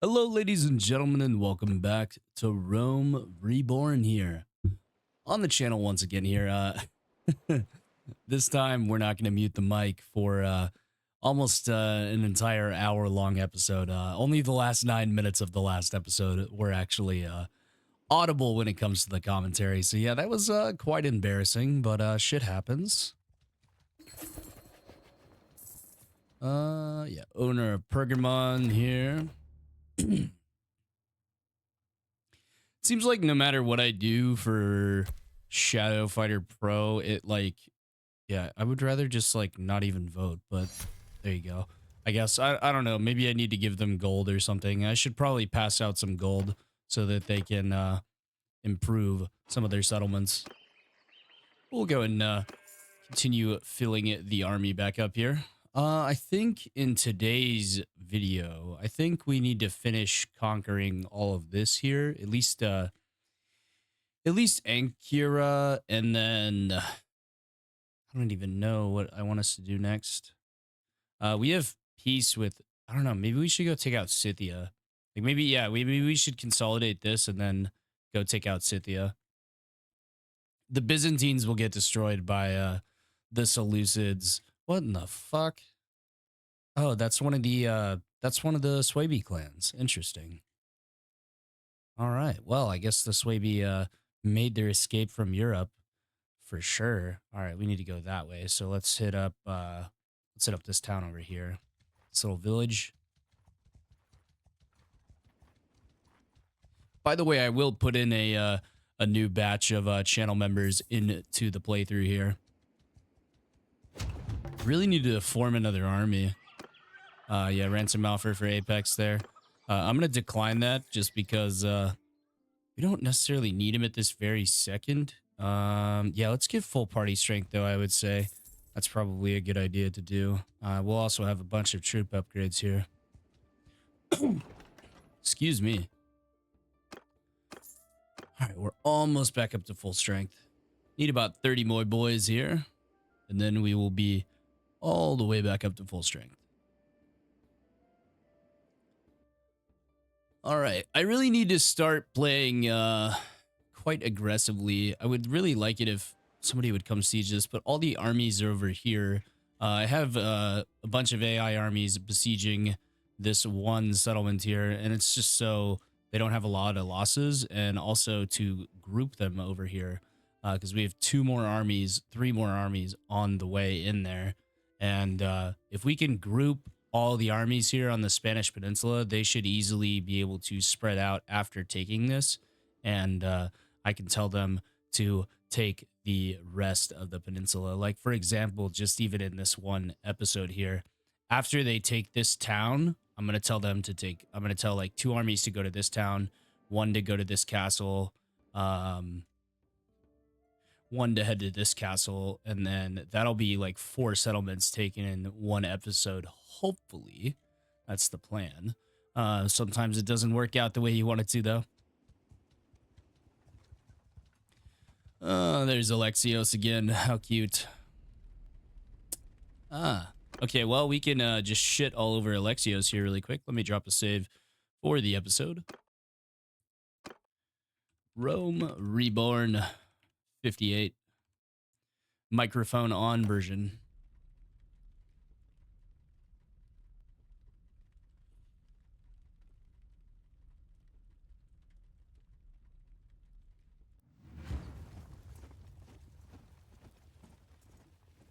Hello, ladies and gentlemen, and welcome back to Rome Reborn here on the channel once again. Here, this time we're not going to mute the mic for almost an entire hour-long episode. Only the last 9 minutes of the last episode were actually audible when it comes to the commentary. So yeah, that was quite embarrassing, but shit happens. Yeah, owner of Pergamon here. Seems like no matter what I do for Shadow Fighter Pro, yeah, I would rather just like not even vote, but there you go. I guess, I don't know, maybe I need to give them gold or something. I should probably pass out some gold so that they can improve some of their settlements. We'll go and continue filling the army back up here. I think in today's video, I think we need to finish conquering all of this here, at least Ankira, and then I don't even know what I want us to do next. We have peace with, I don't know, maybe we should go take out Scythia. Like maybe, yeah, maybe we should consolidate this and then go take out Scythia. The Byzantines will get destroyed by the Seleucids. What in the fuck? Oh, that's one of the Swaby clans. Interesting. All right. Well, I guess the Swaby made their escape from Europe for sure. All right, we need to go that way. So let's hit up this town over here. This little village. By the way, I will put in a new batch of channel members into the playthrough here. Really need to form another army. Yeah, ransom offer for Apex there. I'm gonna decline that just because we don't necessarily need him at this very second. Yeah, let's give full party strength though, I would say. That's probably a good idea to do. We'll also have a bunch of troop upgrades here. Excuse me. All right, we're almost back up to full strength. Need about 30 more boys here, and then we will be all the way back up to full strength. All right, I really need to start playing quite aggressively. I would really like it if somebody would come siege this, but all the armies are over here. I have a bunch of AI armies besieging this one settlement here, and it's just so they don't have a lot of losses, and also to group them over here because we have three more armies on the way in there. And if we can group all the armies here on the Spanish Peninsula, they should easily be able to spread out after taking this. And I can tell them to take the rest of the peninsula. Like, for example, just even in this one episode here, after they take this town, I'm going to tell them to take, I'm going to tell like 2 armies to go to this town, 1 to go to this castle, 1 to head to this castle, and then that'll be like 4 settlements taken in one episode. Hopefully, that's the plan. Sometimes it doesn't work out the way you want it to, though. There's Alexios again. How cute. Okay, well, we can just shit all over Alexios here really quick. Let me drop a save for the episode. Rome Reborn 58. Microphone on version.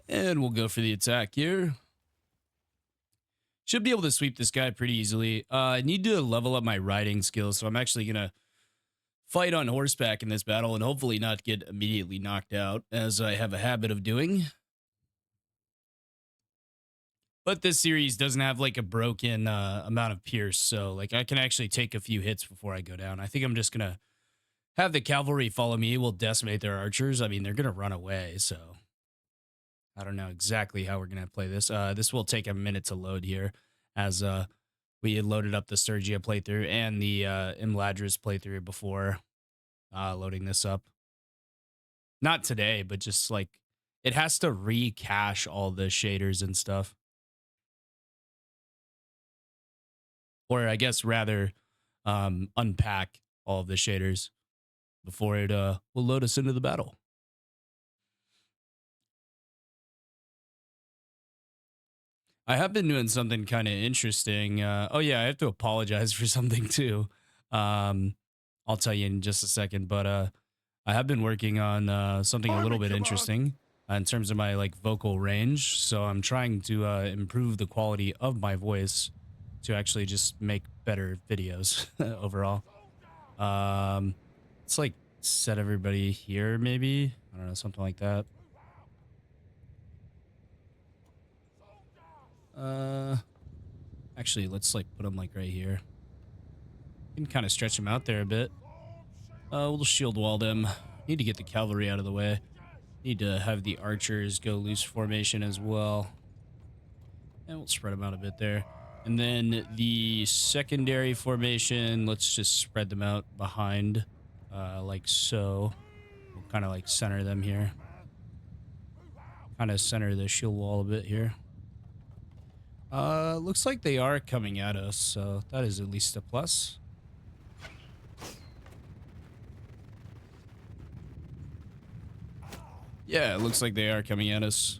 And we'll go for the attack here. Should be able to sweep this guy pretty easily. I need to level up my riding skills, so I'm actually going to fight on horseback in this battle and hopefully not get immediately knocked out, as I have a habit of doing. But this series doesn't have like a broken amount of pierce, so like I can actually take a few hits before I go down. I think I'm just going to have the cavalry follow me. We'll decimate their archers. I mean, they're going to run away, so I don't know exactly how we're going to play this. This will take a minute to load here, as we had loaded up the Sturgia playthrough and the Imladris playthrough before loading this up. Not today, but just like it has to recache all the shaders and stuff. or I guess rather unpack all of the shaders before it will load us into the battle. I have been doing something kind of interesting. Oh yeah, I have to apologize for something too. Um, I'll tell you in just a second, but I have been working on something a little bit interesting in terms of my like vocal range. So I'm trying to improve the quality of my voice to actually just make better videos overall. Um, it's like set everybody here, maybe. I don't know, something like that. Uh, actually, let's like put them like right here. Can kind of stretch them out there a bit. We'll shield wall them. Need to get the cavalry out of the way. Need to have the archers go loose formation as well. And we'll spread them out a bit there. And then the secondary formation, let's just spread them out behind, like so. We'll kind of like center them here. Kind of center the shield wall a bit here. Looks like they are coming at us, so that is at least a plus. Yeah, it looks like they are coming at us.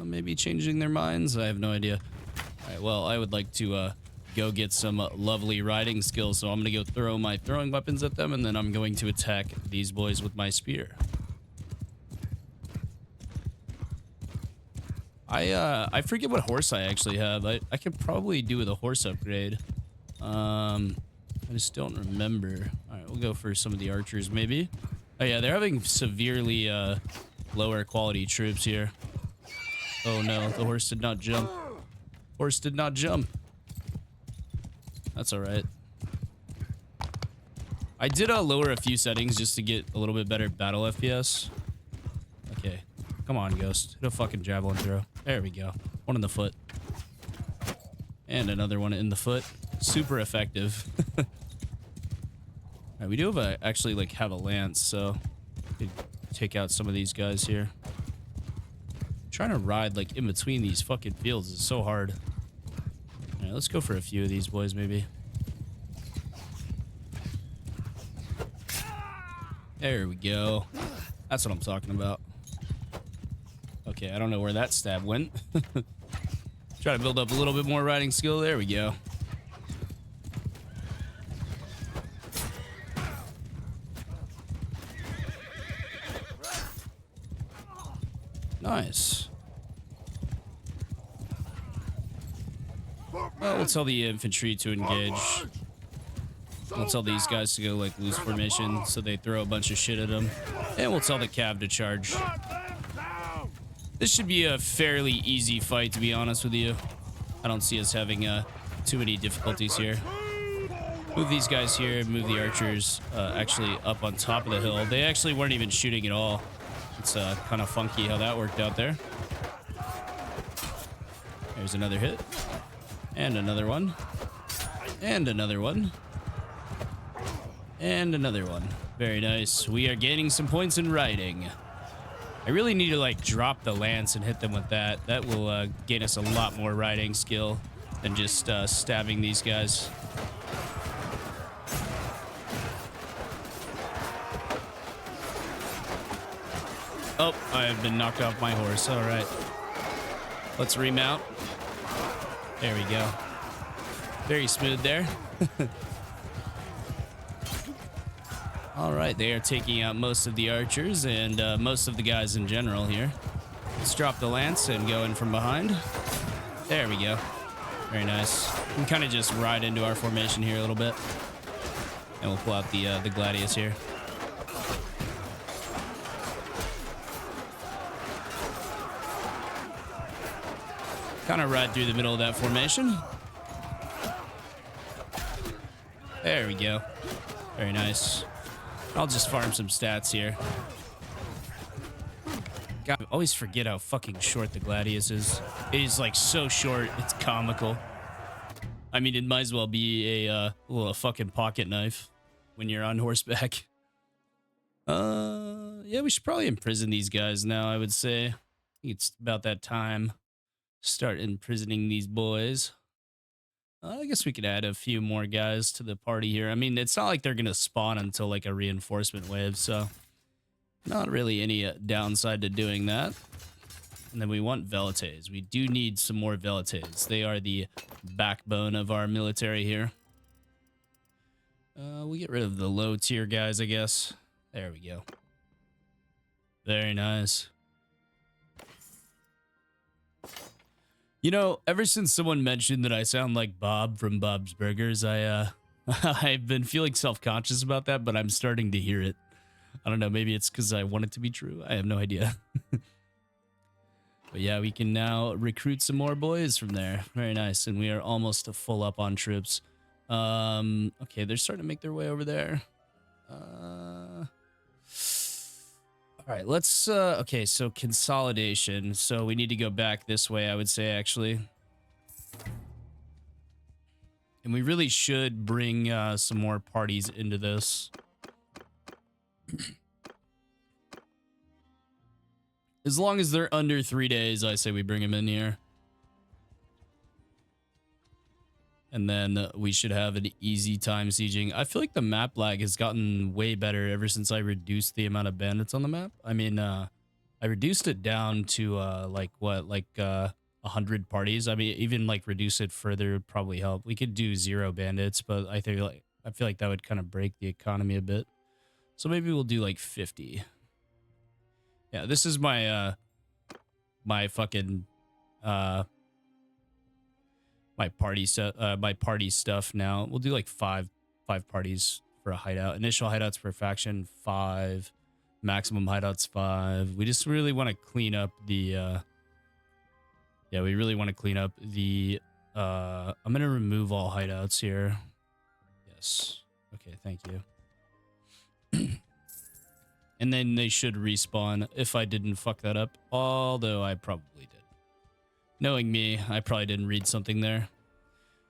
Maybe changing their minds? I have no idea. All right, well, I would like to go get some lovely riding skills, so I'm going to go throw my throwing weapons at them, and then I'm going to attack these boys with my spear. I forget what horse I actually have. I could probably do with a horse upgrade. I just don't remember. All right, we'll go for some of the archers, maybe. Oh, yeah, they're having severely lower quality troops here. Oh, no, the horse did not jump. Horse did not jump. That's all right. I did lower a few settings just to get a little bit better battle FPS. Okay, come on, Ghost. Hit a fucking javelin throw. There we go. One in the foot. And another one in the foot. Super effective. Right, we do have actually like have a lance, so we could take out some of these guys here. Trying to ride like in between these fucking fields is so hard. All right, let's go for a few of these boys, maybe. There we go. That's what I'm talking about. Okay, I don't know where that stab went. Try to build up a little bit more riding skill. There we go. Nice. Well, we'll tell the infantry to engage. We'll tell these guys to go like loose formation so they throw a bunch of shit at them. And we'll tell the cav to charge. This should be a fairly easy fight, to be honest with you. I don't see us having too many difficulties here. Move these guys here, move the archers actually up on top of the hill. They actually weren't even shooting at all. It's kind of funky how that worked out there. There's another hit. And another one. And another one. And another one. Very nice. We are gaining some points in riding. I really need to like drop the lance and hit them with that. That will gain us a lot more riding skill than just stabbing these guys. Oh, I have been knocked off my horse. All right. Let's remount. There we go. Very smooth there. All right, they are taking out most of the archers and most of the guys in general here. Let's drop the lance and go in from behind. There we go. Very nice. We can kind of just ride into our formation here a little bit. And we'll pull out the gladius here. Kind of ride through the middle of that formation. There we go. Very nice. I'll just farm some stats here. God, I always forget how fucking short the gladius is. It is like so short, it's comical. I mean, it might as well be a fucking pocket knife when you're on horseback. Yeah, we should probably imprison these guys now, I would say. I think it's about that time. Start imprisoning these boys. I guess we could add a few more guys to the party here. I mean, it's not like they're gonna spawn until like a reinforcement wave, so not really any downside to doing that. And then we want velites. We do need some more velites. They are the backbone of our military here. We'll get rid of the low tier guys, I guess. There we go. Very nice. You know, ever since someone mentioned that I sound like Bob from Bob's Burgers, I've been feeling self-conscious about that, but I'm starting to hear it. I don't know, maybe it's because I want it to be true. I have no idea. But yeah, we can now recruit some more boys from there. Very nice. And we are almost full up on troops. Okay, they're starting to make their way over there. All right, let's, okay, so consolidation. So we need to go back this way, I would say, actually. And we really should bring some more parties into this. As long as they're under 3 days, I say we bring them in here. And then we should have an easy time sieging. I feel like the map lag has gotten way better ever since I reduced the amount of bandits on the map. I mean, I reduced it down to like 100 parties. I mean, even like reduce it further would probably help. We could do 0 bandits, but I feel like that would kind of break the economy a bit. So maybe we'll do like 50. Yeah, this is my my fucking my party stuff now. We'll do like five parties for a hideout. Initial hideouts per faction 5, maximum hideouts 5. We just really want to clean up the yeah, we really want to clean up the I'm going to remove all hideouts here. Yes. Okay, thank you. And then they should respawn if I didn't fuck that up, although I probably did. Knowing me, I probably didn't read something there.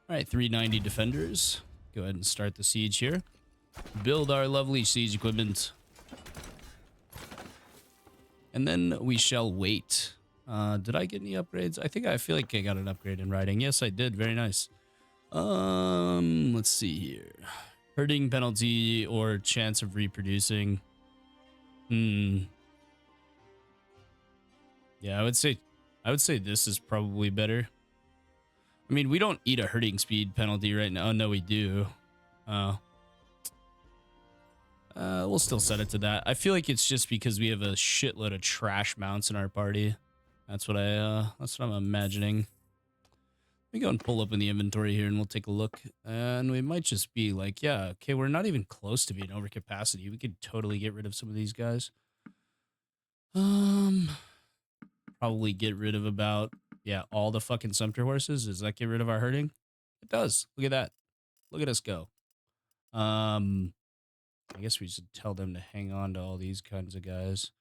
All right, 390 defenders. Go ahead and start the siege here. Build our lovely siege equipment. And then we shall wait. Did I get any upgrades? I feel like I got an upgrade in riding. Yes, I did. Very nice. Let's see here. Herding penalty or chance of reproducing. Yeah, I would say this is probably better. I mean, we don't eat a herding speed penalty right now. Oh, no, we do. We'll still set it to that. I feel like it's just because we have a shitload of trash mounts in our party. That's what I'm imagining. Let me go and pull up in the inventory here and we'll take a look. And we might just be like, yeah, okay, we're not even close to being over capacity. We could totally get rid of some of these guys. Probably get rid of about, yeah, all the fucking sumpter horses. Does that get rid of our herding? It does. Look at that. Look at us go. I guess we should tell them to hang on to all these kinds of guys.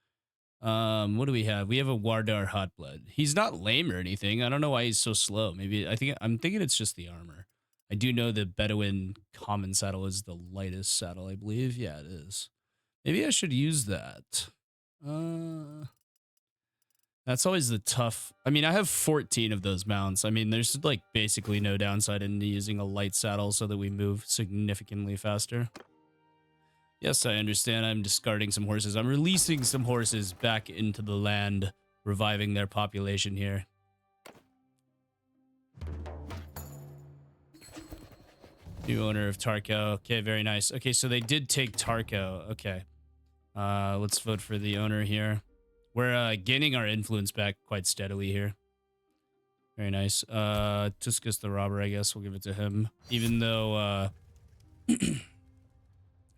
What do we have? We have a Wardar Hotblood. He's not lame or anything. I don't know why he's so slow. Maybe I'm thinking it's just the armor. I do know the Bedouin common saddle is the lightest saddle, I believe. Yeah, it is. Maybe I should use that. That's always the tough. I mean, I have 14 of those mounts. I mean, there's like basically no downside in using a light saddle so that we move significantly faster. Yes, I understand. I'm discarding some horses. I'm releasing some horses back into the land, reviving their population here. New owner of Tarko. Okay, very nice. Okay, so they did take Tarko. Okay. Let's vote for the owner here. We're gaining our influence back quite steadily here. Very nice. Tuscus the robber, I guess we'll give it to him. Even though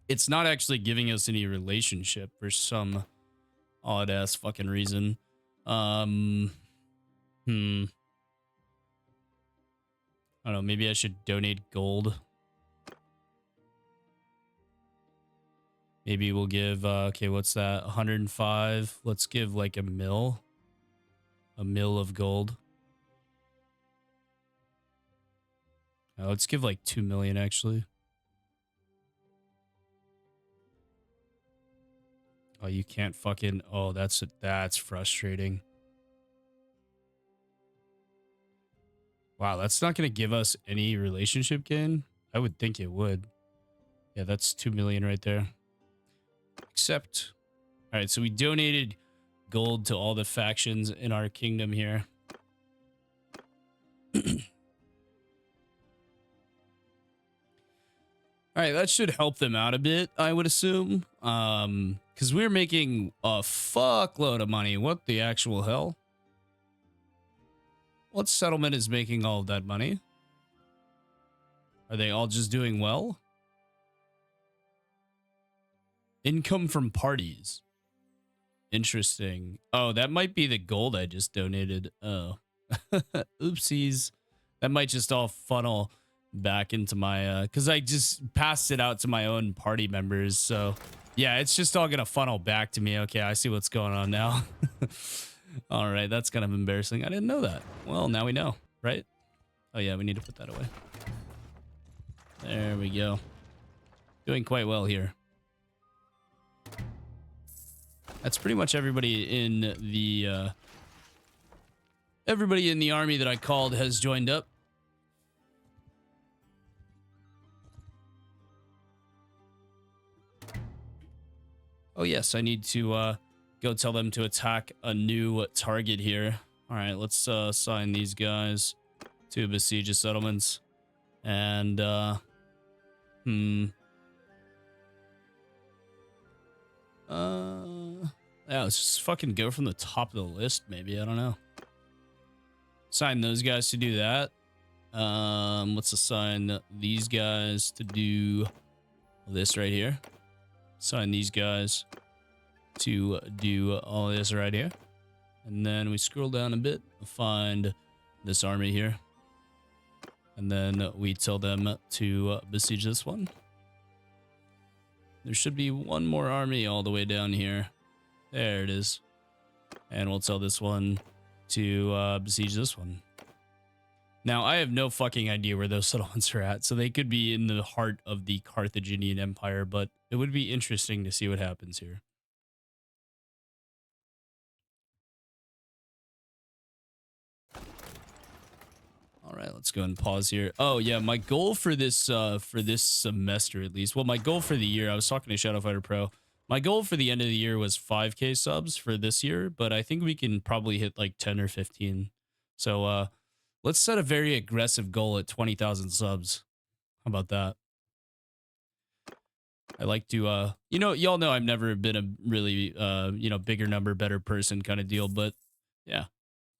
it's not actually giving us any relationship for some odd ass fucking reason. I don't know, maybe I should donate gold. Maybe we'll give okay, what's that? 105. Let's give like a mil of gold. Let's give like 2 million actually. Oh, you can't fucking... Oh, that's frustrating. Wow, that's not going to give us any relationship gain. I would think it would. Yeah, that's 2 million right there. Except, all right, so we donated gold to all the factions in our kingdom here. All right, that should help them out a bit, I would assume. Because we're making a fuckload of money. What the actual hell? What settlement is making all of that money? Are they all just doing well? Income from parties. Interesting. Oh, that might be the gold I just donated. Oh. Oopsies. That might just all funnel back into my because I just passed it out to my own party members. So yeah, it's just all gonna funnel back to me. Okay, I see what's going on now. All right, that's kind of embarrassing. I didn't know that. Well, now we know, right? Oh yeah, we need to put that away. There we go. Doing quite well here. That's pretty much everybody in the army that I called has joined up. Oh yes, I need to go tell them to attack a new target here. All right, let's assign these guys to besiege settlements. And yeah, let's just fucking go from the top of the list, maybe. I don't know. Assign those guys to do that. Let's assign these guys to do this right here. Assign these guys to do all this right here. And then we scroll down a bit, find this army here. And then we tell them to besiege this one. There should be one more army all the way down here. There it is. And we'll tell this one to besiege this one. Now, I have no fucking idea where those settlements are at, so they could be in the heart of the Carthaginian Empire, but it would be interesting to see what happens here. All right, let's go and pause here. Oh yeah, my goal for this semester at least. Well, my goal for the year, I was talking to Shadow Fighter Pro. My goal for the end of the year was 5K subs for this year, but I think we can probably hit like 10 or 15. So let's set a very aggressive goal at 20,000 subs. How about that? I like to you know, y'all know I've never been a really you know, bigger number, better person kind of deal, but yeah.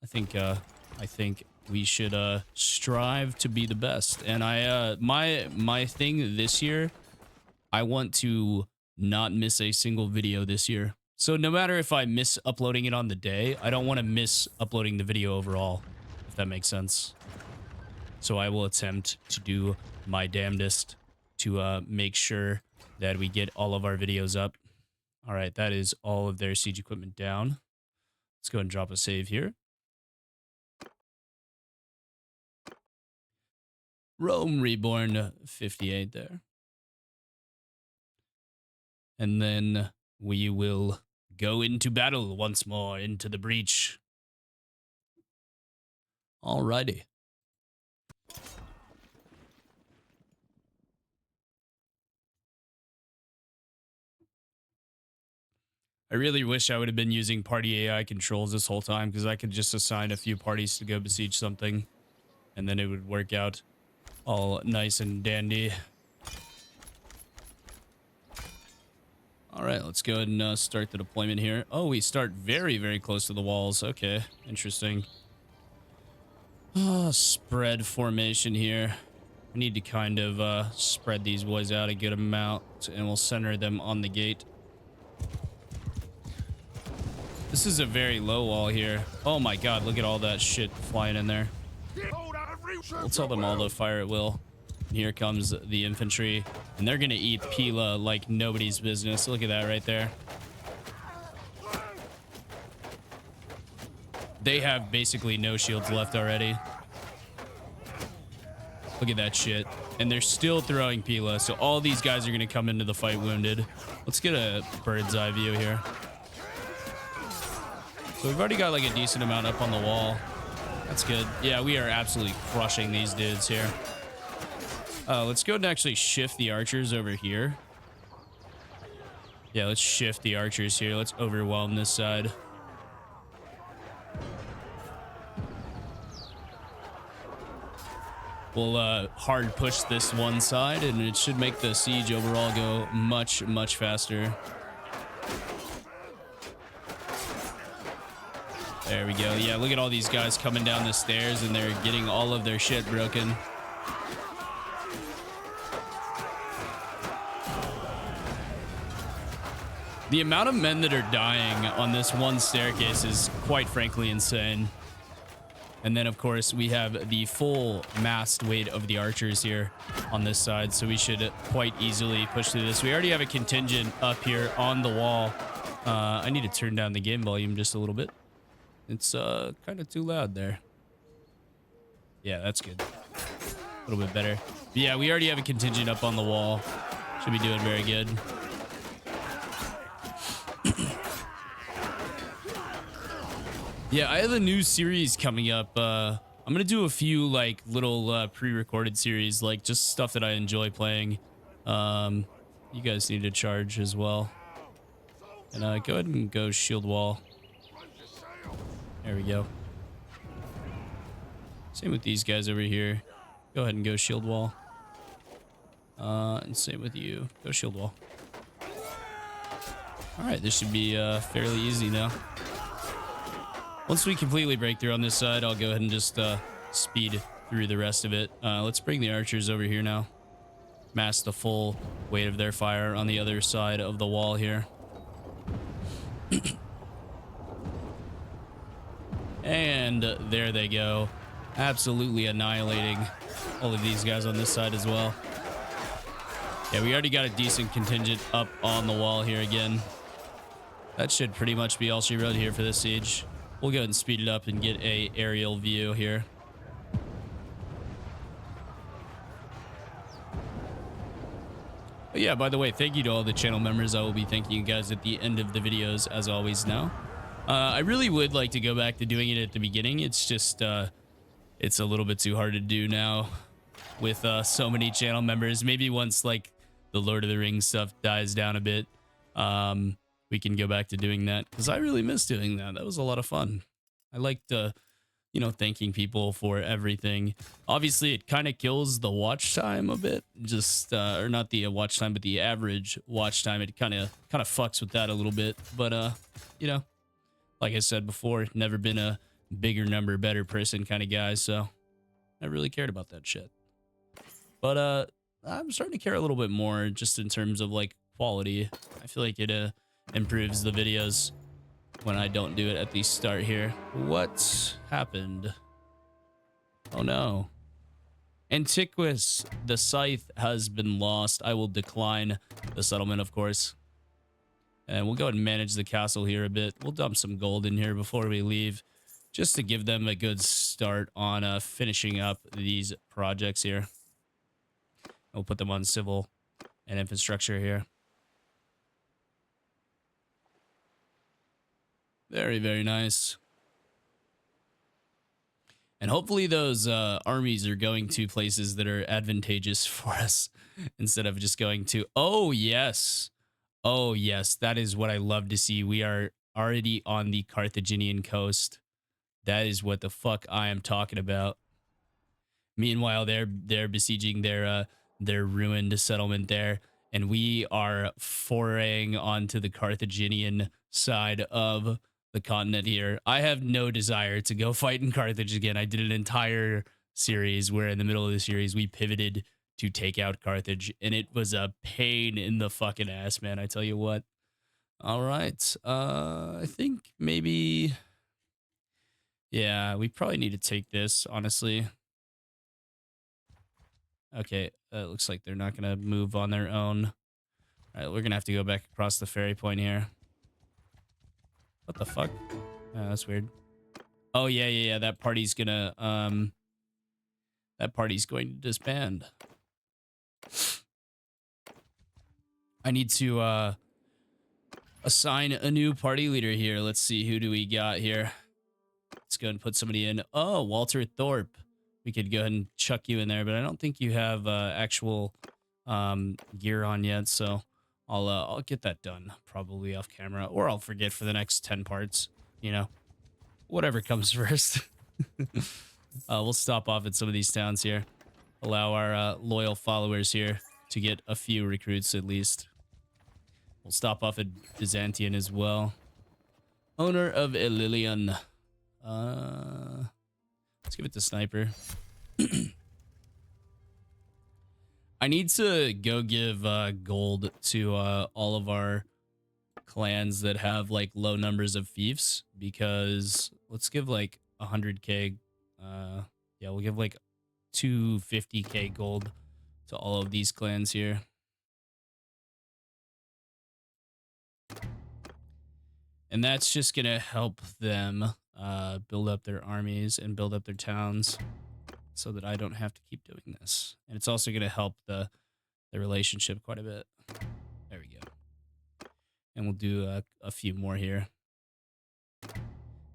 I think we should strive to be the best. And I my thing this year, I want to not miss a single video this year. So no matter if I miss uploading it on the day, I don't want to miss uploading the video overall, if that makes sense. So I will attempt to do my damnedest to make sure that we get all of our videos up. All right, that is all of their siege equipment down. Let's go and drop a save here. Rome Reborn 58 there. And then we will go into battle once more, into the breach. Alrighty. I really wish I would have been using party AI controls this whole time, because I could just assign a few parties to go besiege something, and then it would work out all nice and dandy. All right, let's go ahead and start the deployment here. Oh, we start very, very close to the walls. Okay, interesting. Spread formation here. We need to kind of spread these boys out a good amount, and we'll center them on the gate. This is a very low wall here. Oh my god, look at all that shit flying in there. We'll tell them all to fire at will. And here comes the infantry, and they're gonna eat Pila like nobody's business. Look at that right there. They have basically no shields left already. Look at that shit. And they're still throwing Pila, so all these guys are gonna come into the fight wounded. Let's get a bird's eye view here. So we've already got like a decent amount up on the wall. That's good. Yeah, we are absolutely crushing these dudes here. Let's go and actually shift the archers over here. Yeah, let's shift the archers here. Let's overwhelm this side. We'll hard push this one side, and it should make the siege overall go much, much faster. There we go. Yeah, look at all these guys coming down the stairs, and they're getting all of their shit broken. The amount of men that are dying on this one staircase is quite frankly insane. And then, of course, we have the full massed weight of the archers here on this side, so we should quite easily push through this. We already have a contingent up here on the wall. I need to turn down the game volume just a little bit. It's kind of too loud there. Yeah, that's good. A little bit better. But yeah, we already have a contingent up on the wall. Should be doing very good. Yeah, I have a new series coming up. I'm gonna do a few like little pre-recorded series, like just stuff that I enjoy playing. You guys need to charge as well. And go ahead and go shield wall. There we go. Same with these guys over here. Go ahead and go shield wall. And same with you. Go shield wall. All right, this should be fairly easy now. Once we completely break through on this side, I'll go ahead and just speed through the rest of it. Let's bring the archers over here now. Mass the full weight of their fire on the other side of the wall here. And there they go. Absolutely annihilating all of these guys on this side as well. Yeah, we already got a decent contingent up on the wall here again. That should pretty much be all she wrote here for this siege. We'll go ahead and speed it up and get a aerial view here. But yeah, by the way, thank you to all the channel members. I will be thanking you guys at the end of the videos, as always now. I really would like to go back to doing it at the beginning. It's just, it's a little bit too hard to do now with so many channel members. Maybe once, like, the Lord of the Rings stuff dies down a bit, we can go back to doing that, because I really miss doing that. That was a lot of fun. I liked, you know, thanking people for everything. Obviously, it kind of kills the watch time a bit. Just, or not the watch time, but the average watch time. It kind of fucks with that a little bit. But, you know, like I said before, never been a bigger number, better person kind of guy. So I really cared about that shit. But, I'm starting to care a little bit more just in terms of, like, quality. I feel like it, improves the videos when I don't do it at the start here. What happened? Oh no. Antiquus, the scythe has been lost. I will decline the settlement, of course. And we'll go ahead and manage the castle here a bit. We'll dump some gold in here before we leave, just to give them a good start on finishing up these projects here. We'll put them on civil and infrastructure here. Very, very nice. And hopefully those armies are going to places that are advantageous for us instead of just going to... Oh, yes. Oh, yes. That is what I love to see. We are already on the Carthaginian coast. That is what the fuck I am talking about. Meanwhile, they're besieging their ruined settlement there. And we are foraying onto the Carthaginian side of the continent here. I have no desire to go fight in Carthage again. I did an entire series where in the middle of the series we pivoted to take out Carthage, and it was a pain in the fucking ass, man. I tell you what. All right. I think maybe... Yeah, we probably need to take this, honestly. Okay, looks like they're not going to move on their own. All right, we're going to have to go back across the ferry point here. What the fuck? Oh, that's weird. Oh, yeah. That party's gonna, that party's going to disband. I need to, assign a new party leader here. Let's see, who do we got here? Let's go and put somebody in. Oh, Walter Thorpe. We could go ahead and chuck you in there, but I don't think you have actual gear on yet, so I'll get that done probably off camera, or I'll forget for the next 10 parts, you know. Whatever comes first. We'll stop off at some of these towns here. Allow our loyal followers here to get a few recruits at least. We'll stop off at Byzantium as well. Owner of Elilion. Let's give it to Sniper. I need to go give gold to all of our clans that have like low numbers of fiefs, because let's give like 100k. Yeah, we'll give like 250k gold to all of these clans here. And that's just gonna help them build up their armies and build up their towns, so that I don't have to keep doing this. And it's also gonna help the relationship quite a bit. There we go. And we'll do a few more here.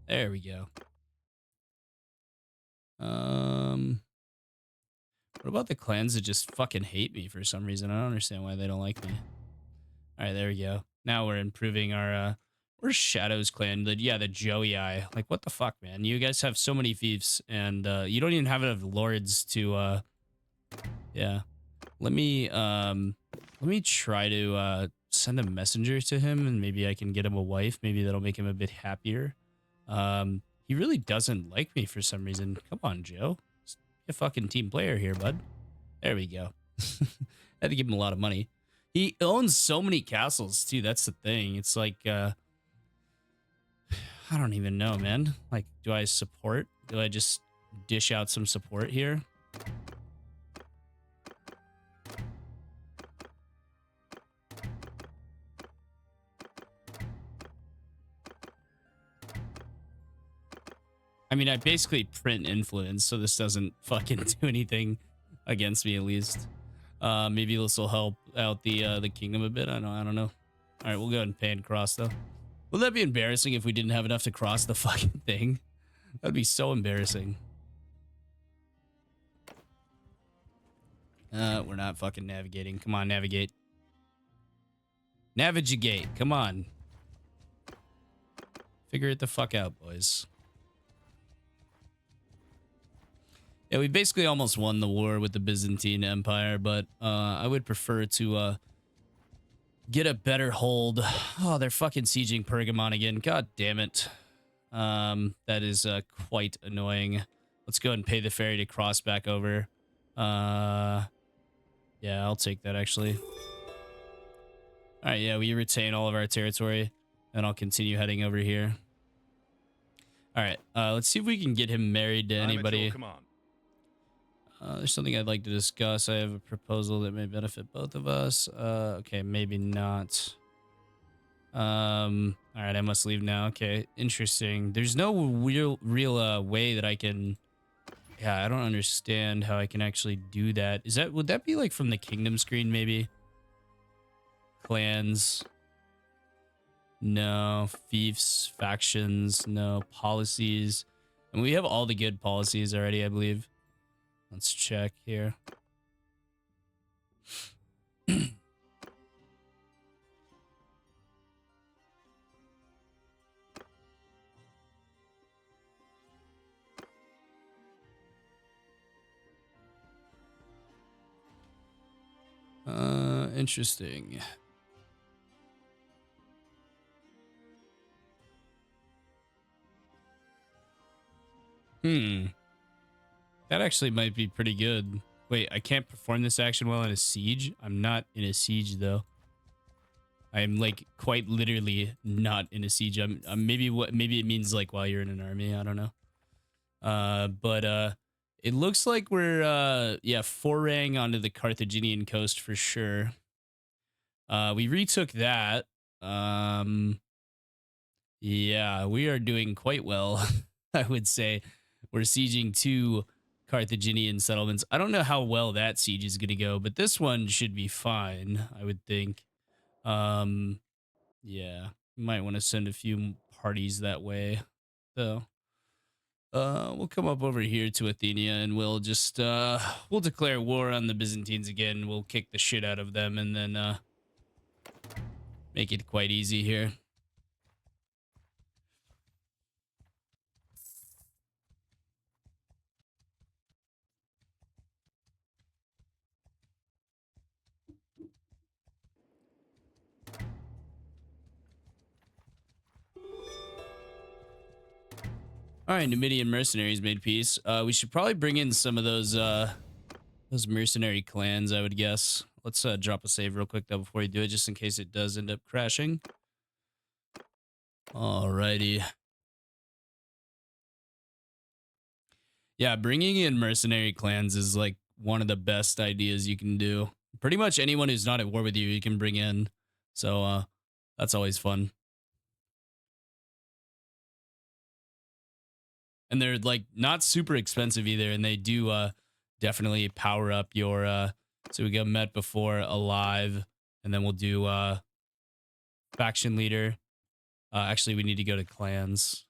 There we go. What about the clans that just fucking hate me for some reason? I don't understand why they don't like me. All right, there we go. Now we're improving our where's Shadow's clan? The Joey Eye. Like, what the fuck, man? You guys have so many fiefs, and you don't even have enough lords to yeah. Let me try to send a messenger to him, and maybe I can get him a wife. Maybe that'll make him a bit happier. He really doesn't like me for some reason. Come on, Joe. Be a fucking team player here, bud. There we go. Had to give him a lot of money. He owns so many castles, too. That's the thing. It's like, I don't even know, man. Like, do I support? Do I just dish out some support here? I mean, I basically print influence, so this doesn't fucking do anything against me, at least. Maybe this will help out the kingdom a bit. I don't know. All right, we'll go ahead and pay and cross, though. Would that be embarrassing if we didn't have enough to cross the fucking thing? That'd be so embarrassing. We're not fucking navigating. Come on, navigate. Navigate. Come on. Figure it the fuck out, boys. Yeah, we basically almost won the war with the Byzantine Empire, but I would prefer to get a better hold. Oh, they're fucking sieging Pergamon again. God damn it. That is quite annoying. Let's go ahead and pay the ferry to cross back over. Yeah, I'll take that, actually. All right, yeah, we retain all of our territory, and I'll continue heading over here. All right, let's see if we can get him married to anybody. There's something I'd like to discuss. I have a proposal that may benefit both of us. Okay, maybe not. All right, I must leave now. Okay, interesting. There's no real way that I can... Yeah, I don't understand how I can actually do that. Would that be like from the kingdom screen, maybe? Clans. No. Fiefs, factions, no. Policies. And we have all the good policies already, I believe. Let's check here. Interesting. That actually might be pretty good. Wait, I can't perform this action while in a siege? I'm not in a siege, though. I'm like quite literally not in a siege. I'm maybe it means like while you're in an army. I don't know. But it looks like we're yeah, foraying onto the Carthaginian coast for sure. We retook that. Yeah, we are doing quite well. I would say we're sieging 2 Carthaginian settlements. I don't know how well that siege is going to go, but this one should be fine, I would think. Yeah, might want to send a few parties that way, though. We'll come up over here to Athenia and we'll just we'll declare war on the Byzantines again. We'll kick the shit out of them and then make it quite easy here. All right, Numidian mercenaries made peace. We should probably bring in some of those mercenary clans, I would guess. Let's drop a save real quick though before you do it, just in case it does end up crashing. Alrighty. Yeah, bringing in mercenary clans is like one of the best ideas you can do. Pretty much anyone who's not at war with you, you can bring in. So that's always fun. And they're like not super expensive either, and they do definitely power up your so we got met before alive, and then we'll do faction leader. Actually we need to go to clans.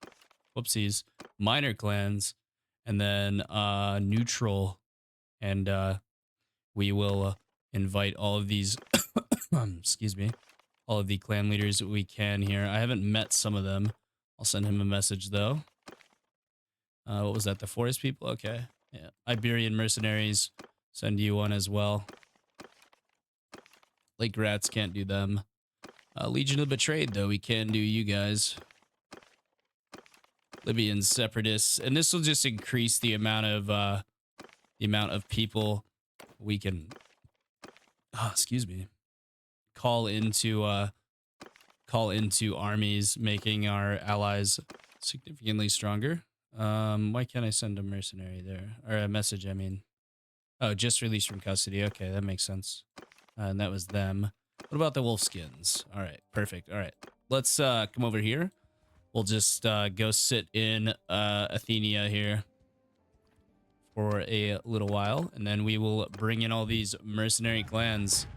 Whoopsies. Minor clans, and then neutral, and we will invite all of these excuse me, all of the clan leaders that we can here. I haven't met some of them. I'll send him a message though. What was that? The forest people? Okay. Yeah. Iberian mercenaries. Send you one as well. Lake rats, can't do them. Legion of the Betrayed, though. We can do you guys. Libyan separatists. And this will just increase the amount of people we can excuse me. Call into armies, making our allies significantly stronger. Why can't I send a mercenary there? Or a message, I mean. Oh, just released from custody. Okay, that makes sense. And that was them. What about the wolfskins? All right, perfect. All right, let's come over here. We'll just go sit in Athenia here for a little while, and then we will bring in all these mercenary clans.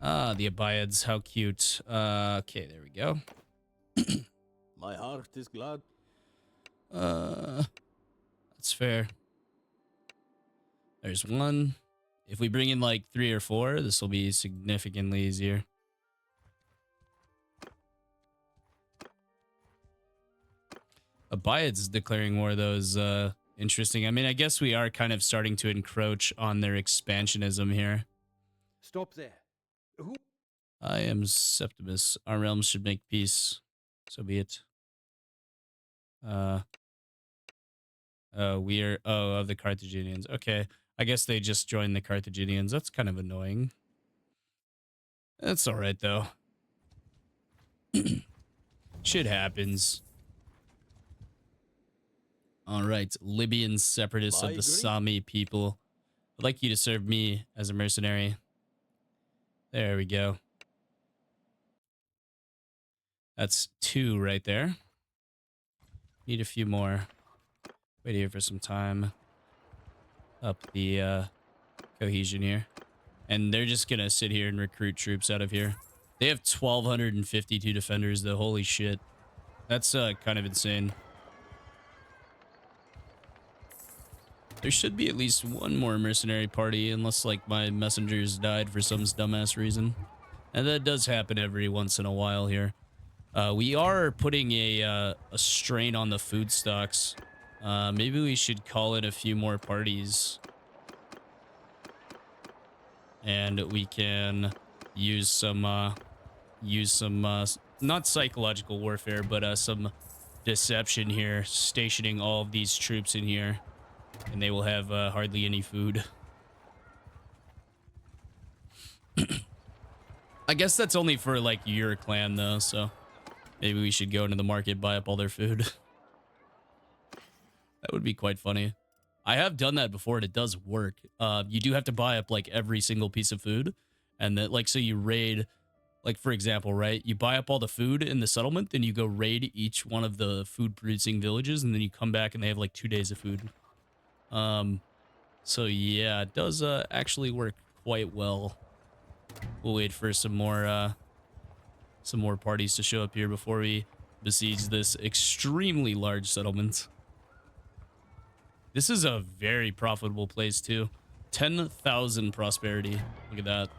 Ah, the Abiads, how cute. Okay, there we go. My heart is glad. That's fair. There's one. If we bring in like 3 or 4, this will be significantly easier. Abiad's declaring war, though, is interesting. I mean, I guess we are kind of starting to encroach on their expansionism here. Stop there. Who? I am Septimus. Our realms should make peace. So be it. We are of the Carthaginians. Okay, I guess they just joined the Carthaginians. That's kind of annoying. That's all right though. Shit happens. All right, Libyan separatists of the Sami people. I'd like you to serve me as a mercenary. There we go. That's 2 right there. Need a few more. Wait here for some time. Up the cohesion here. And they're just gonna sit here and recruit troops out of here. They have 1,252 defenders though. Holy shit. That's kind of insane. There should be at least one more mercenary party, unless like my messengers died for some dumbass reason. And that does happen every once in a while here. We are putting a strain on the food stocks. Maybe we should call in a few more parties. And we can use some not psychological warfare, but some deception here, stationing all of these troops in here, and they will have hardly any food. I guess that's only for like your clan though, so maybe we should go into the market, buy up all their food. That would be quite funny. I have done that before and it does work. You do have to buy up like every single piece of food, and that like, so you raid, like for example, right? You buy up all the food in the settlement, then you go raid each one of the food producing villages, and then you come back and they have like 2 days of food. So yeah, it does actually work quite well. We'll wait for some more parties to show up here before we besiege this extremely large settlement. This is a very profitable place too. 10,000 prosperity. Look at that.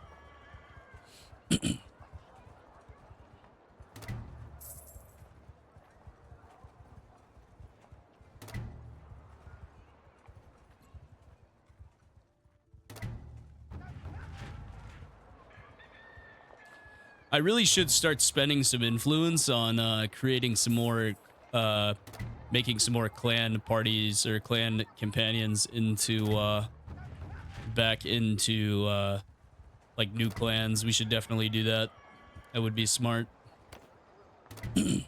I really should start spending some influence on creating some more, making some more clan parties or clan companions into, back into, like new clans. We should definitely do that. That would be smart. And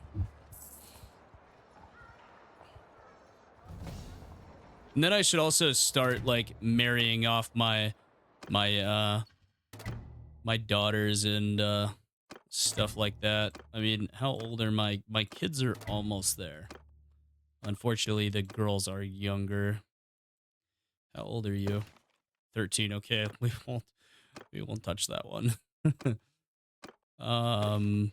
then I should also start like marrying off my my daughters and stuff like that. I mean, how old are my kids are almost there. Unfortunately, the girls are younger. How old are you? 13. Okay, we won't touch that one. um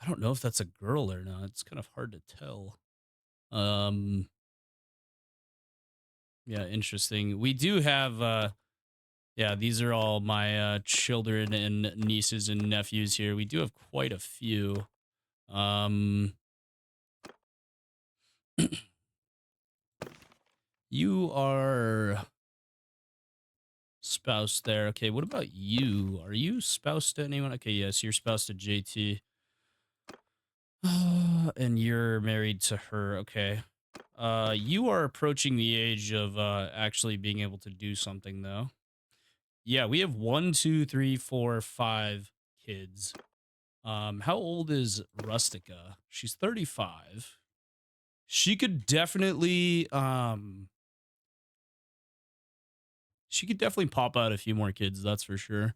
I don't know if that's a girl or not. It's kind of hard to tell. Um yeah, interesting. We do have yeah, these are all my children and nieces and nephews here. We do have quite a few. Um you are spouse there. Okay, what about you? Are you spouse to anyone? Okay, yes, you're spouse to JT. And you're married to her. Okay. You are approaching the age of actually being able to do something though. Yeah, we have 1, 2, 3, 4, 5 kids. How old is Rustica? She's 35. She could definitely pop out a few more kids, that's for sure.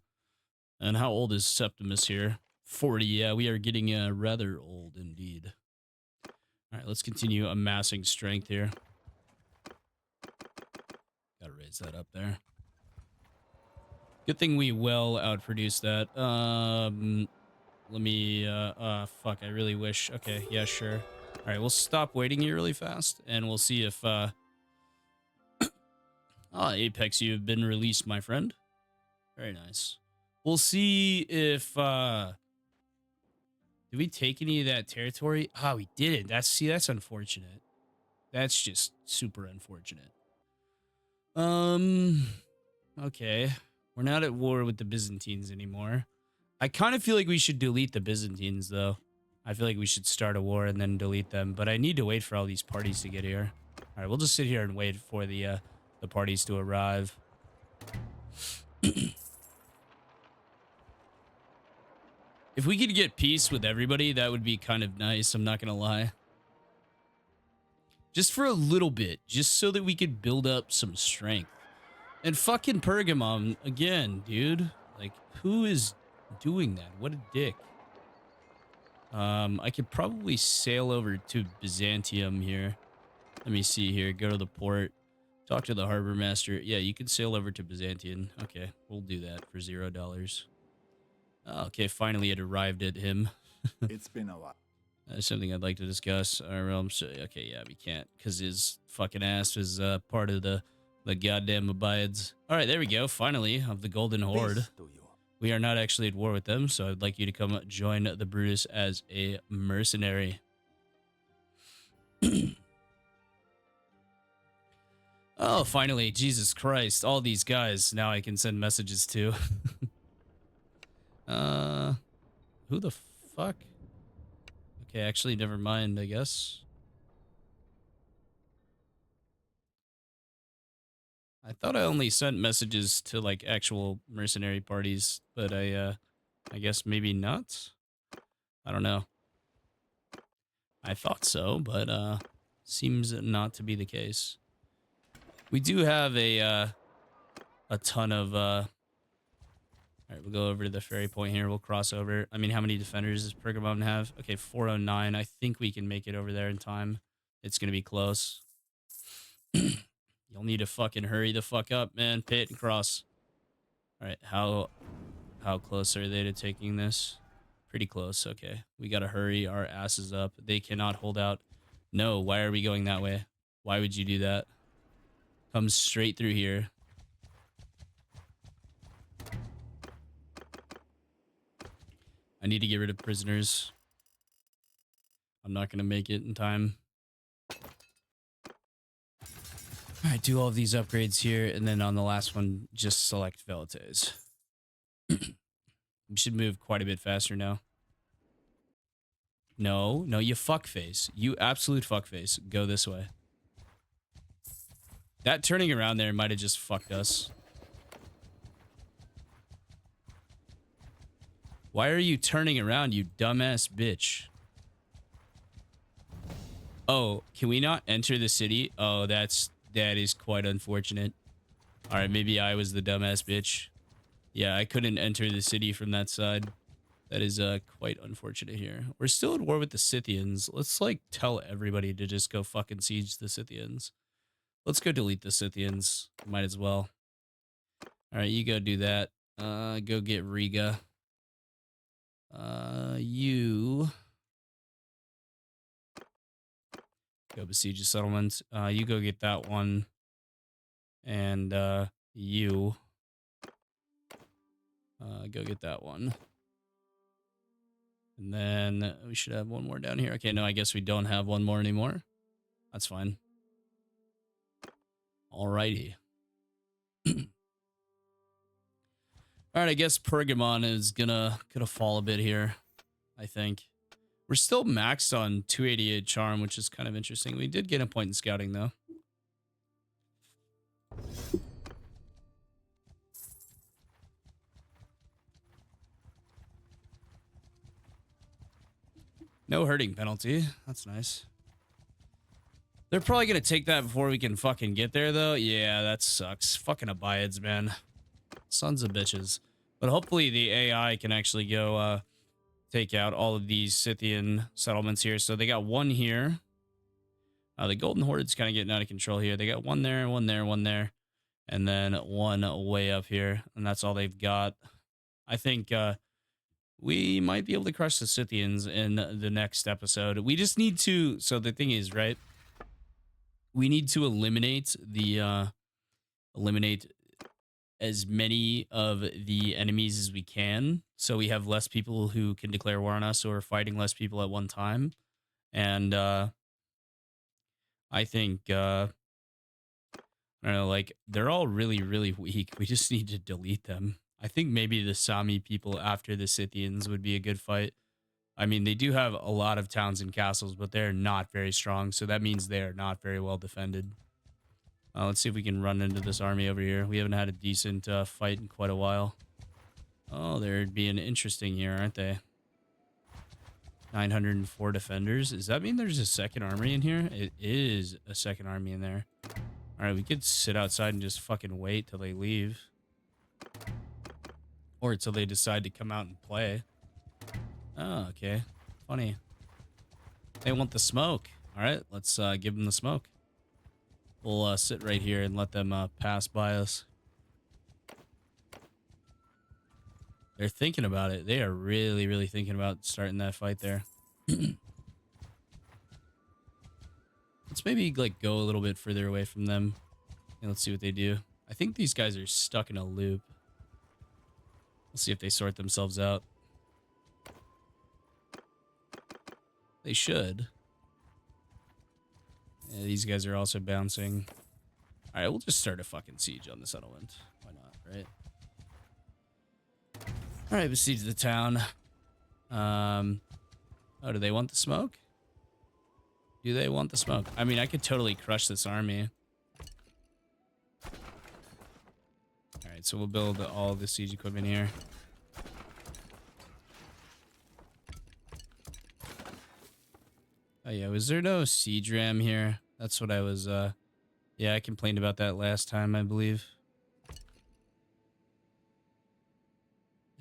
And how old is Septimus here? 40. Yeah, we are getting rather old indeed. All right, let's continue amassing strength here. Gotta raise that up there. Good thing we well outproduced that. Let me, fuck, I really wish. Okay, yeah, sure. All right, we'll stop waiting here really fast, and we'll see if, Apex, you have been released, my friend. Very nice. We'll see if, did we take any of that territory? Oh, we didn't. That's unfortunate. That's just super unfortunate. Okay. We're not at war with the Byzantines anymore. I kind of feel like we should delete the Byzantines, though. I feel like we should start a war and then delete them, but I need to wait for all these parties to get here. All right, we'll just sit here and wait for the parties to arrive. If we could get peace with everybody, that would be kind of nice, I'm not gonna lie. Just for a little bit, just so that we could build up some strength. And fucking Pergamon, again, dude. Like, who is doing that? What a dick. I could probably sail over to Byzantium here. Let me see here. Go to the port. Talk to the harbor master. Yeah, you can sail over to Byzantium. Okay, we'll do that for $0. Okay, finally it arrived at him. It's been a while. That's something I'd like to discuss. Our realm. So, okay, yeah, we can't because his fucking ass is part of the goddamn abides. All right, there we go. Finally, of the Golden Horde. Peace to you. We are not actually at war with them, so I'd like you to come join the Brutus as a mercenary. Oh, finally, Jesus Christ. All these guys now I can send messages to. Who the fuck? Okay, actually, never mind, I guess. I thought I only sent messages to, like, actual mercenary parties, but I guess maybe not? I don't know. I thought so, but, seems not to be the case. We do have a ton of, all right, we'll go over to the ferry point here. We'll cross over. I mean, how many defenders does Pergamon have? Okay, 409. I think we can make it over there in time. It's going to be close. You'll need to fucking hurry the fuck up, man. Pay it and cross. All right, how close are they to taking this? Pretty close. Okay, we got to hurry our asses up. They cannot hold out No, why are we going that way? Why would you do that? Come straight through here. I need to get rid of prisoners. I'm not going to make it in time. All right, do all of these upgrades here, and then on the last one, just select Velites. We should move quite a bit faster now. No, no, you fuckface. You absolute fuckface. Go this way. That turning around there might have just fucked us. Why are you turning around, you dumbass bitch? Oh, can we not enter the city? Oh, that is quite unfortunate. All right, maybe I was the dumbass bitch. Yeah, I couldn't enter the city from that side. That is quite unfortunate here. We're still at war with the Scythians. Let's like tell everybody to just go fucking siege the Scythians. Let's go delete the Scythians. Might as well. All right, you go do that. Go get Riga. You go besiege a settlement. You go get that one. And you go get that one. And then we should have one more down here. Okay, no, I guess we don't have one more anymore. That's fine. Alrighty. All right, I guess Pergamon is gonna fall a bit here. I think we're still maxed on 288 charm, which is kind of interesting. We did get a point in scouting though. No hurting penalty. That's nice. They're probably gonna take that before we can fucking get there though. Yeah, that sucks. Fucking Abiads, man. Sons of bitches. But hopefully the AI can actually go take out all of these Scythian settlements here. So they got one here. The Golden Horde's kind of getting out of control here. They got one there, one there, one there, and then one way up here. And that's all they've got. I think we might be able to crush the Scythians in the next episode. We just need to... So the thing is, right? We need to eliminate the... eliminate as many of the enemies as we can, so we have less people who can declare war on us, or fighting less people at one time. And I think I don't know, like they're all really, really weak. We just need to delete them. I think maybe the Sami people after the Scythians would be a good fight. I mean, they do have a lot of towns and castles, but they're not very strong, so that means they're not very well defended. Let's see if we can run into this army over here. We haven't had a decent fight in quite a while. Oh, they're being interesting here, aren't they? 904 defenders. Does that mean there's a second army in here? It is a second army in there. All right, we could sit outside and just fucking wait till they leave. Or till they decide to come out and play. Oh, okay. Funny. They want the smoke. All right, let's give them the smoke. We'll sit right here and let them pass by us. They're thinking about it. They are really, really thinking about starting that fight there. Let's maybe like go a little bit further away from them. And let's see what they do. I think these guys are stuck in a loop. Let's see if they sort themselves out. They should. Yeah, these guys are also bouncing. All right, we'll just start a fucking siege on the settlement. Why not, right? All right, besiege the town. Oh, do they want the smoke? Do they want the smoke? I mean, I could totally crush this army. All right, so we'll build all the siege equipment here. Oh yeah, was there no siege ram here? That's what I was, yeah, I complained about that last time, I believe.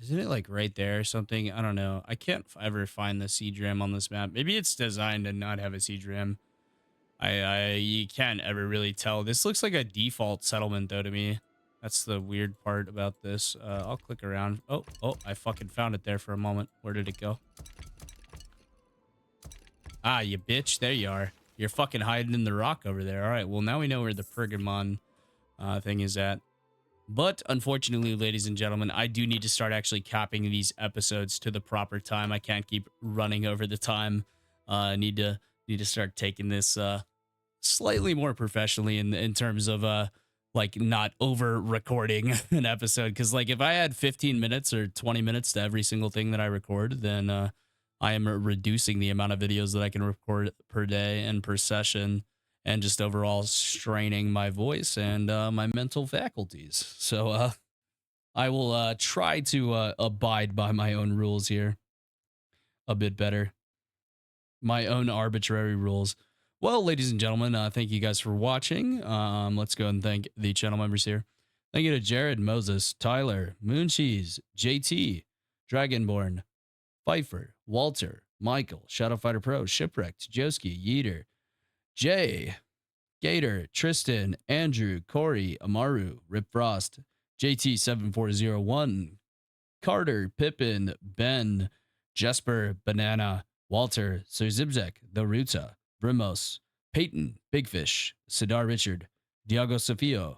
Isn't it like right there or something? I don't know. I can't ever find the siege ram on this map. Maybe it's designed to not have a siege ram. You can't ever really tell. This looks like a default settlement though to me. That's the weird part about this. I'll click around. Oh, I fucking found it there for a moment. Where did it go? Ah, you bitch. There you are. You're fucking hiding in the rock over there. All right, well, now we know where the Pergamon thing is at. But unfortunately, ladies and gentlemen, I do need to start actually capping these episodes to the proper time. I can't keep running over the time. I need to start taking this slightly more professionally in terms of like not over recording an episode, because like if I add 15 minutes or 20 minutes to every single thing that I record, then I am reducing the amount of videos that I can record per day and per session, and just overall straining my voice and my mental faculties. So I will try to abide by my own rules here a bit better, my own arbitrary rules. Well, ladies and gentlemen, thank you guys for watching. Let's go and thank the channel members here. Thank you to Jared, Moses, Tyler, Mooncheese, JT, Dragonborn, Pfeiffer, Walter, Michael, Shadowfighter Pro, Shipwrecked, Joski, Yeeter, Jay, Gator, Tristan, Andrew, Corey, Amaru, Rip Frost, JT7401, Carter, Pippin, Ben, Jesper, Banana, Walter, Sir Zibzek, The Ruta, Brimos, Peyton, Big Fish, Sidar Richard, Diago Sofio,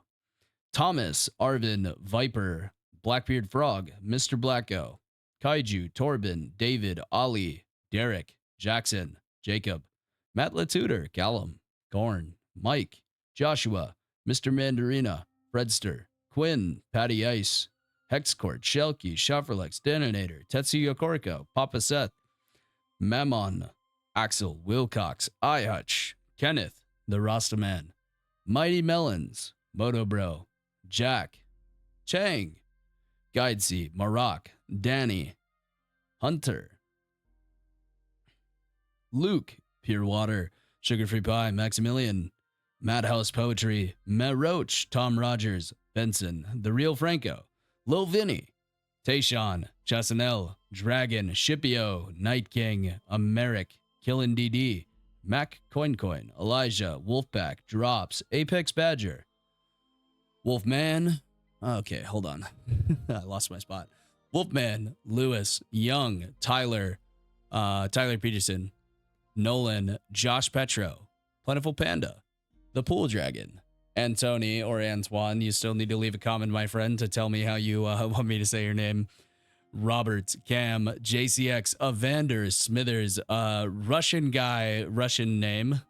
Thomas, Arvin, Viper, Blackbeard Frog, Mr. Blacko, Kaiju, Torben, David, Ollie, Derek, Jackson, Jacob, Matt Latutor, Callum, Gorn, Mike, Joshua, Mr. Mandarina, Fredster, Quinn, Patty Ice, Hexcourt, Shelky, Shufferlex, Detonator, Tetsuya Koriko, Papa Seth, Mammon, Axel, Wilcox, iHutch, Kenneth, the Rastaman, Mighty Melons, Moto Bro, Jack, Chang, Guidesy, Marak, Danny, Hunter, Luke, Pure Water, Sugar Free Pie, Maximilian, Madhouse Poetry, Roach, Tom Rogers, Benson, The Real Franco, Lil Vinny, Tayshawn, Chasanel, Dragon, Shipio, Night King, Americ, Killin DD, Mac Coin, Elijah, Wolfpack, Drops, Apex Badger, Wolfman. Okay, hold on. I lost my spot. Wolfman, Lewis, Young, Tyler, Tyler Peterson, Nolan, Josh Petro, Plentiful Panda, The Pool Dragon, Antony or Antoine. You still need to leave a comment, my friend, to tell me how you want me to say your name. Robert, Cam, JCX, Evander, Smithers, Russian guy, Russian name,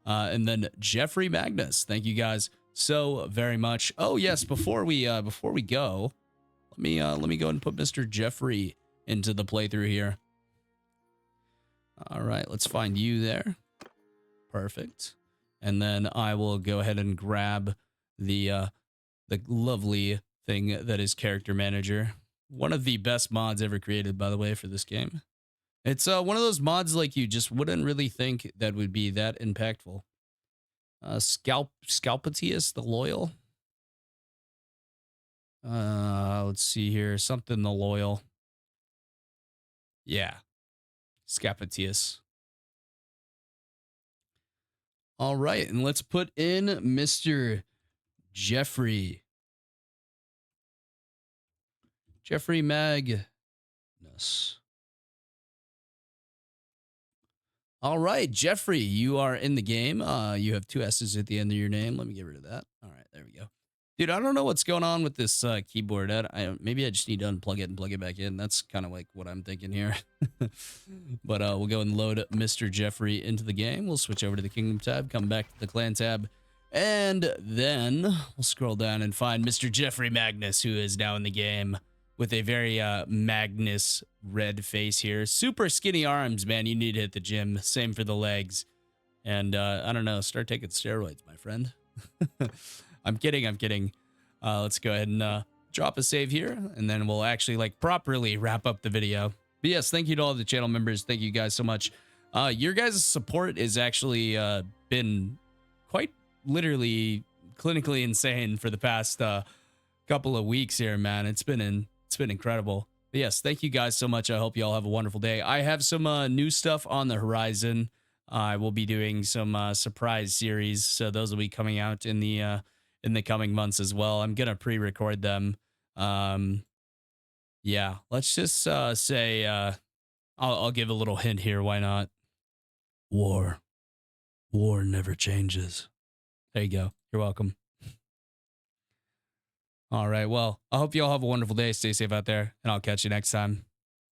and then Jeffrey Magnus. Thank you guys so very much. Oh yes, before we go, let me go and put Mr. Jeffrey into the playthrough here. All right, let's find you there. Perfect. And then I will go ahead and grab the lovely thing that is Character Manager. One of the best mods ever created, by the way, for this game. It's one of those mods like you just wouldn't really think that would be that impactful. Scalpatius the Loyal. Let's see here. Something the Loyal. Yeah. Scapatius. All right, and let's put in Mr. Jeffrey. Jeffrey Magnus. All right, Jeffrey, you are in the game. You have two S's at the end of your name. Let me get rid of that. All right, there we go. Dude, I don't know what's going on with this keyboard. Maybe I just need to unplug it and plug it back in. That's kind of like what I'm thinking here. But we'll go and load Mr. Jeffrey into the game. We'll switch over to the Kingdom tab, come back to the Clan tab, and then we'll scroll down and find Mr. Jeffrey Magnus, who is now in the game with a very Magnus red face here. Super skinny arms, man. You need to hit the gym. Same for the legs. And I don't know, start taking steroids, my friend. I'm kidding. Let's go ahead and drop a save here, and then we'll actually like properly wrap up the video. But yes, thank you to all the channel members. Thank you guys so much. Your guys' support has actually been quite literally clinically insane for the past couple of weeks here, man. It's been incredible. But yes, thank you guys so much. I hope you all have a wonderful day. I have some new stuff on the horizon. I will be doing some surprise series, so those will be coming out in the coming months as well. I'm gonna pre-record them. Yeah, let's just say I'll give a little hint here. Why not? War. War never changes. There you go. You're welcome. All right. Well, I hope you all have a wonderful day. Stay safe out there, and I'll catch you next time.